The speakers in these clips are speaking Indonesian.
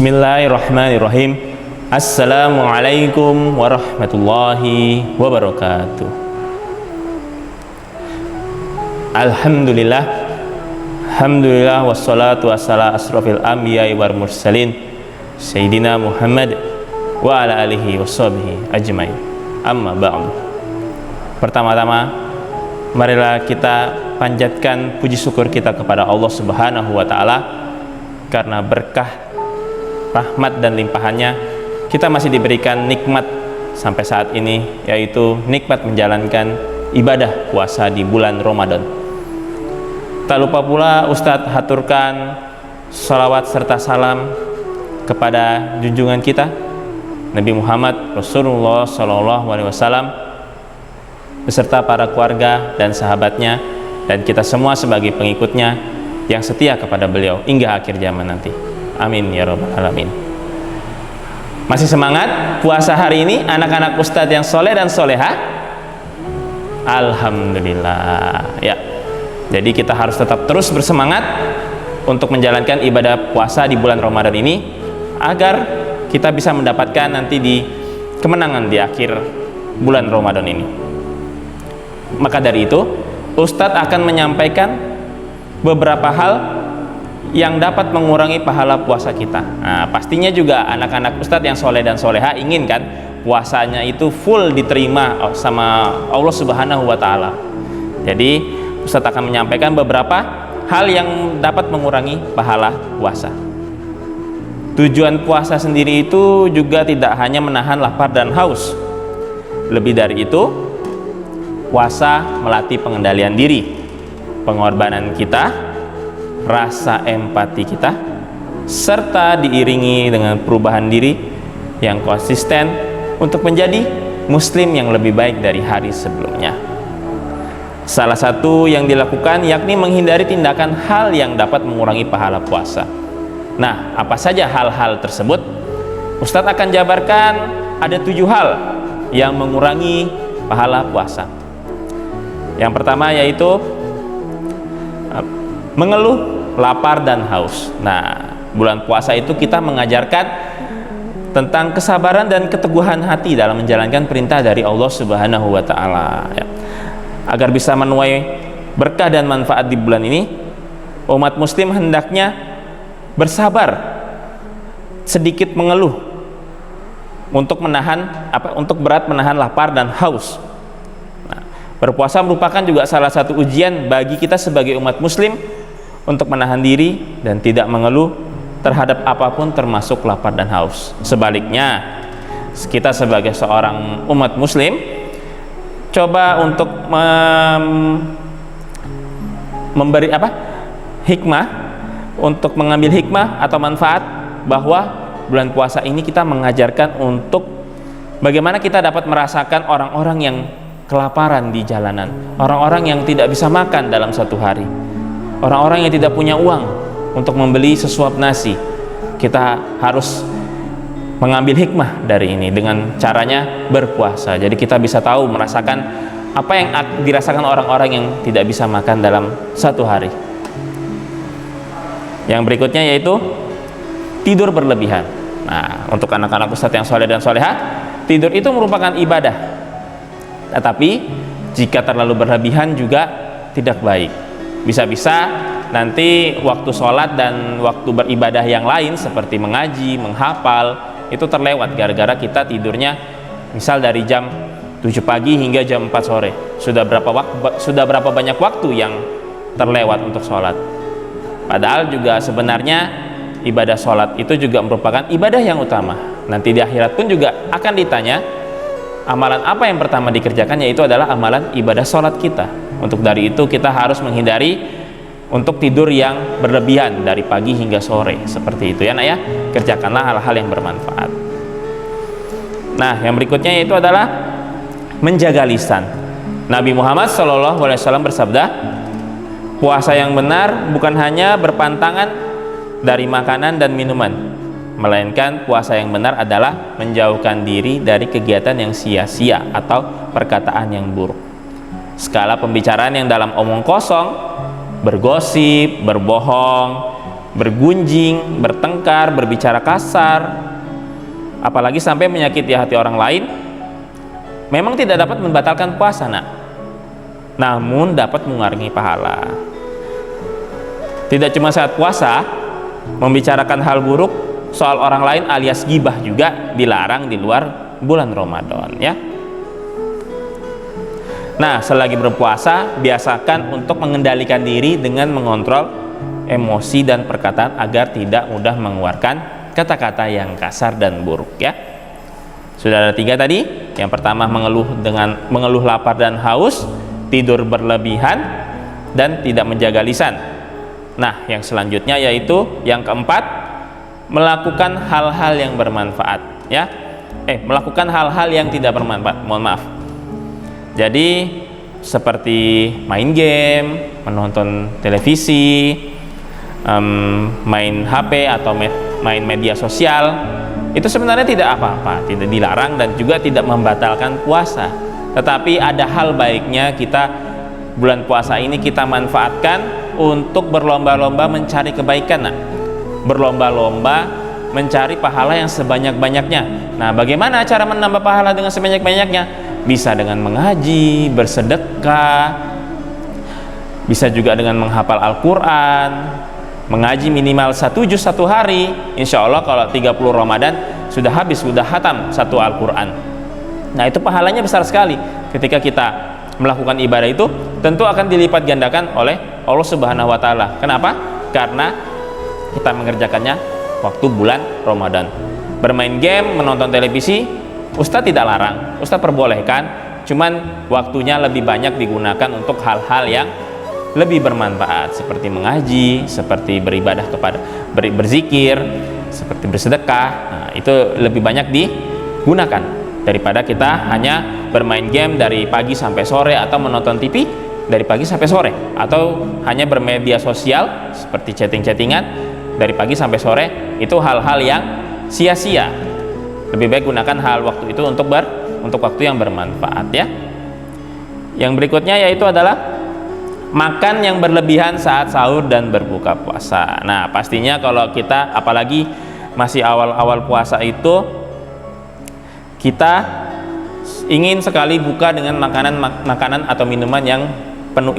Bismillahirrahmanirrahim. Assalamualaikum warahmatullahi wabarakatuh. Alhamdulillah, alhamdulillah wassalatu wassalamu asrofil anbiya'i wal mursalin Sayyidina Muhammad wa ala alihi washabihi ajmain. Amma ba'du. Pertama-tama, marilah kita panjatkan puji syukur kita kepada Allah Subhanahu wa taala karena berkah, rahmat dan limpahannya kita masih diberikan nikmat sampai saat ini, yaitu nikmat menjalankan ibadah puasa di bulan Ramadan. Tak lupa pula Ustadz haturkan salawat serta salam kepada junjungan kita Nabi Muhammad Rasulullah SAW beserta para keluarga dan sahabatnya, dan kita semua sebagai pengikutnya yang setia kepada beliau hingga akhir zaman nanti. Amin ya rabbal alamin. Masih semangat puasa hari ini anak-anak Ustadz yang soleh dan soleha? Alhamdulillah ya. Jadi kita harus tetap terus bersemangat untuk menjalankan ibadah puasa di bulan Ramadan ini agar kita bisa mendapatkan nanti di kemenangan di akhir bulan Ramadan ini. Maka dari itu Ustadz akan menyampaikan beberapa hal yang dapat mengurangi pahala puasa kita. Nah, pastinya juga anak-anak Ustadz yang soleh dan soleha ingin kan puasanya itu full diterima sama Allah Subhanahu wa taala. Jadi Ustadz akan menyampaikan beberapa hal yang dapat mengurangi pahala puasa. Tujuan puasa sendiri itu juga tidak hanya menahan lapar dan haus. Lebih dari itu, puasa melatih pengendalian diri, pengorbanan kita, rasa empati kita, serta diiringi dengan perubahan diri yang konsisten untuk menjadi muslim yang lebih baik dari hari sebelumnya. Salah satu yang dilakukan yakni menghindari tindakan hal yang dapat mengurangi pahala puasa. Nah, apa saja hal-hal tersebut? Ustadz akan jabarkan ada 7 hal yang mengurangi pahala puasa. Yang pertama yaitu mengeluh lapar dan haus. Nah, bulan puasa itu kita mengajarkan tentang kesabaran dan keteguhan hati dalam menjalankan perintah dari Allah Subhanahu wa taala ya. Agar bisa menuai berkah dan manfaat di bulan ini, umat muslim hendaknya bersabar, sedikit mengeluh untuk berat menahan lapar dan haus. Berpuasa merupakan juga salah satu ujian bagi kita sebagai umat muslim untuk menahan diri dan tidak mengeluh terhadap apapun termasuk lapar dan haus. Sebaliknya, kita sebagai seorang umat muslim coba untuk memberi hikmah, untuk mengambil hikmah atau manfaat bahwa bulan puasa ini kita mengajarkan untuk bagaimana kita dapat merasakan orang-orang yang kelaparan di jalanan, orang-orang yang tidak bisa makan dalam satu hari, orang-orang yang tidak punya uang untuk membeli sesuap nasi. Kita harus mengambil hikmah dari ini dengan caranya berpuasa. Jadi kita bisa tahu, merasakan apa yang dirasakan orang-orang yang tidak bisa makan dalam satu hari. Yang berikutnya yaitu tidur berlebihan. Nah, untuk anak-anak Ustadz yang soleh dan soleha, tidur itu merupakan ibadah. Tetapi jika terlalu berlebihan juga tidak baik. Bisa-bisa nanti waktu sholat dan waktu beribadah yang lain seperti mengaji, menghafal itu terlewat gara-gara kita tidurnya misal dari jam 7 pagi hingga jam 4 sore. Sudah berapa banyak waktu yang terlewat untuk sholat. Padahal juga sebenarnya ibadah sholat itu juga merupakan ibadah yang utama. Nanti di akhirat pun juga akan ditanya amalan apa yang pertama dikerjakan, yaitu adalah amalan ibadah sholat kita. Untuk dari itu kita harus menghindari untuk tidur yang berlebihan dari pagi hingga sore. Seperti itu ya nak ya. Kerjakanlah hal-hal yang bermanfaat. Nah, yang berikutnya yaitu adalah menjaga lisan. Nabi Muhammad SAW bersabda, puasa yang benar bukan hanya berpantangan dari makanan dan minuman, melainkan puasa yang benar adalah menjauhkan diri dari kegiatan yang sia-sia atau perkataan yang buruk. Segala pembicaraan yang dalam omong kosong, bergosip, berbohong, bergunjing, bertengkar, berbicara kasar, apalagi sampai menyakiti hati orang lain, memang tidak dapat membatalkan puasa, namun dapat mengurangi pahala. Tidak cuma saat puasa, membicarakan hal buruk soal orang lain alias gibah juga dilarang di luar bulan Ramadan, ya. Nah, selagi berpuasa, biasakan untuk mengendalikan diri dengan mengontrol emosi dan perkataan agar tidak mudah mengeluarkan kata-kata yang kasar dan buruk, ya. Sudah ada 3 tadi. Yang pertama, mengeluh lapar dan haus, tidur berlebihan, dan tidak menjaga lisan. Nah, yang selanjutnya yaitu yang keempat, melakukan hal-hal yang bermanfaat, ya. Melakukan hal-hal yang tidak bermanfaat. Mohon maaf. Jadi seperti main game, menonton televisi, main HP atau main media sosial, itu sebenarnya tidak apa-apa, tidak dilarang dan juga tidak membatalkan puasa. Tetapi ada hal baiknya kita bulan puasa ini kita manfaatkan untuk berlomba-lomba mencari kebaikan, berlomba-lomba mencari pahala yang sebanyak-banyaknya. Nah, bagaimana cara menambah pahala dengan sebanyak-banyaknya? Bisa dengan mengaji, bersedekah, bisa juga dengan menghafal Al-Quran, mengaji minimal 1 juz 1 hari. Insya Allah kalau 30 Ramadan sudah habis, sudah khatam 1 Al-Quran. Nah, itu pahalanya besar sekali. Ketika kita melakukan ibadah itu, tentu akan dilipat gandakan oleh Allah Subhanahu wa Ta'ala. Kenapa? Karena kita mengerjakannya waktu bulan Ramadan. Bermain game, menonton televisi, Ustadz tidak larang, Ustadz perbolehkan, cuman waktunya lebih banyak digunakan untuk hal-hal yang lebih bermanfaat, seperti mengaji, seperti beribadah kepada berzikir, seperti bersedekah. Nah, itu lebih banyak digunakan daripada kita hanya bermain game dari pagi sampai sore, atau menonton TV dari pagi sampai sore, atau hanya bermedia sosial seperti chatting-chattingan dari pagi sampai sore. Itu hal-hal yang sia-sia. Lebih baik gunakan hal waktu itu untuk waktu yang bermanfaat, ya. Yang berikutnya yaitu adalah makan yang berlebihan saat sahur dan berbuka puasa. Nah, pastinya kalau kita apalagi masih awal-awal puasa itu, kita ingin sekali buka dengan makanan atau minuman yang penuh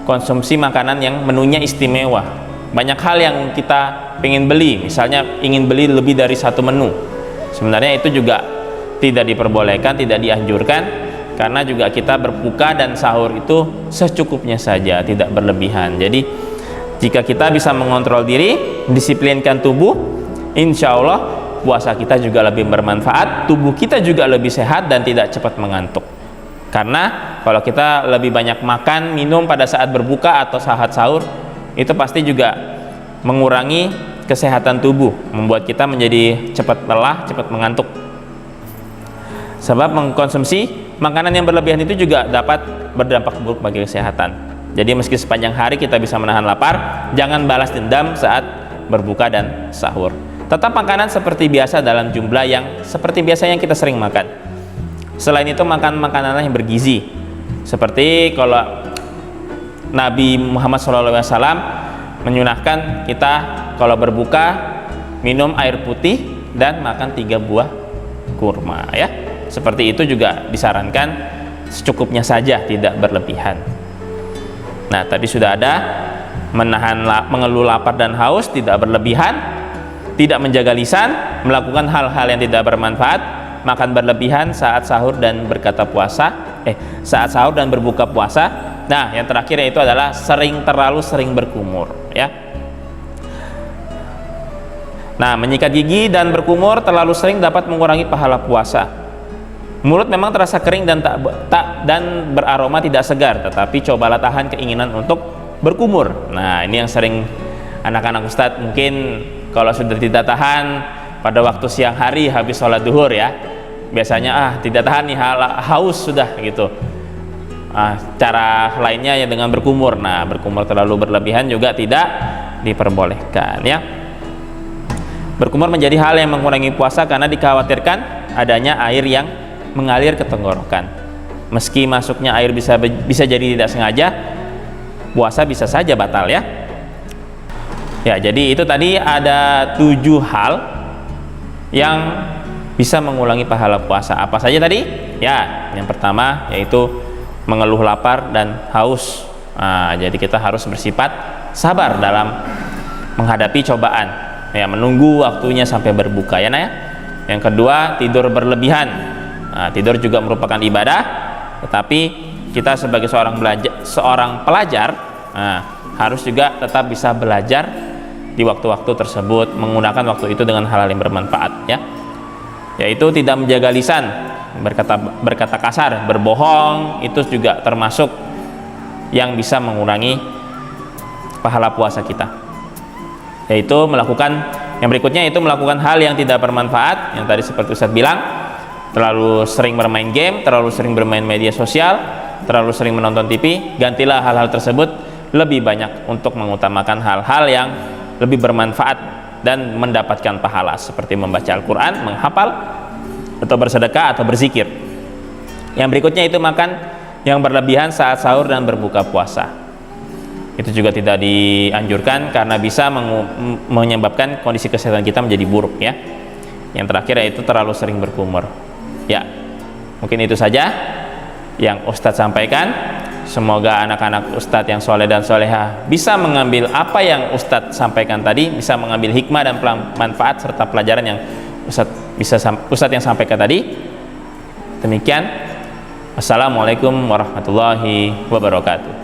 konsumsi makanan yang menunya istimewa. Banyak hal yang kita ingin beli, misalnya ingin beli lebih dari 1 menu. Sebenarnya itu juga tidak diperbolehkan, tidak dianjurkan, karena juga kita berbuka dan sahur itu secukupnya saja, tidak berlebihan. Jadi jika kita bisa mengontrol diri, disiplinkan tubuh, insya Allah puasa kita juga lebih bermanfaat, tubuh kita juga lebih sehat dan tidak cepat mengantuk. Karena kalau kita lebih banyak makan, minum pada saat berbuka atau saat sahur, itu pasti juga mengurangi kesehatan tubuh, membuat kita menjadi cepat lelah, cepat mengantuk. Sebab mengkonsumsi makanan yang berlebihan itu juga dapat berdampak buruk bagi kesehatan. Jadi meski sepanjang hari kita bisa menahan lapar, jangan balas dendam saat berbuka dan sahur. Tetap makanan seperti biasa dalam jumlah yang seperti biasa yang kita sering makan. Selain itu, makan makanan yang bergizi. Seperti kalau Nabi Muhammad SAW menyunahkan kita kalau berbuka minum air putih dan makan 3 buah kurma, ya. Seperti itu juga disarankan secukupnya saja, tidak berlebihan. Nah, tadi sudah ada mengeluh lapar dan haus, tidak berlebihan, tidak menjaga lisan, melakukan hal-hal yang tidak bermanfaat, makan berlebihan saat sahur dan saat sahur dan berbuka puasa. Nah, yang terakhir yaitu adalah terlalu sering berkumur, ya. Nah, menyikat gigi dan berkumur terlalu sering dapat mengurangi pahala puasa. Mulut memang terasa kering dan dan beraroma tidak segar, tetapi cobalah tahan keinginan untuk berkumur. Nah, ini yang sering anak-anak Ustadz mungkin kalau sudah tidak tahan pada waktu siang hari habis sholat duhur, ya, biasanya tidak tahan nih, haus sudah gitu. Cara lainnya ya dengan berkumur. Nah, berkumur terlalu berlebihan juga tidak diperbolehkan, ya. Berkumur menjadi hal yang mengurangi puasa karena dikhawatirkan adanya air yang mengalir ke tenggorokan. Meski masuknya air bisa jadi tidak sengaja, puasa bisa saja batal, ya. Ya, jadi itu tadi ada 7 hal yang bisa mengulangi pahala puasa. Apa saja tadi? Ya, yang pertama yaitu mengeluh lapar dan haus. Nah, jadi kita harus bersifat sabar dalam menghadapi cobaan. Ya, menunggu waktunya sampai berbuka ya, nah ya. Yang kedua, tidur berlebihan. Nah, tidur juga merupakan ibadah, tetapi kita sebagai seorang pelajar, nah, harus juga tetap bisa belajar di waktu-waktu tersebut, menggunakan waktu itu dengan hal-hal yang bermanfaat ya. Yaitu tidak menjaga lisan, berkata kasar, berbohong, itu juga termasuk yang bisa mengurangi pahala puasa kita. Yaitu yang berikutnya itu melakukan hal yang tidak bermanfaat, yang tadi seperti Ustadz bilang, terlalu sering bermain game, terlalu sering bermain media sosial, terlalu sering menonton TV. Gantilah hal-hal tersebut, lebih banyak untuk mengutamakan hal-hal yang lebih bermanfaat dan mendapatkan pahala, seperti membaca Al-Quran, menghafal, atau bersedekah, atau berzikir. Yang berikutnya itu makan yang berlebihan saat sahur dan berbuka puasa. Itu juga tidak dianjurkan karena bisa menyebabkan kondisi kesehatan kita menjadi buruk ya. Yang terakhir yaitu terlalu sering berkumur. Ya, mungkin itu saja yang Ustadz sampaikan. Semoga anak-anak Ustadz yang soleh dan soleha bisa mengambil apa yang Ustadz sampaikan tadi, bisa mengambil hikmah dan manfaat serta pelajaran yang Ustadz yang sampaikan tadi. Demikian. Assalamualaikum warahmatullahi wabarakatuh.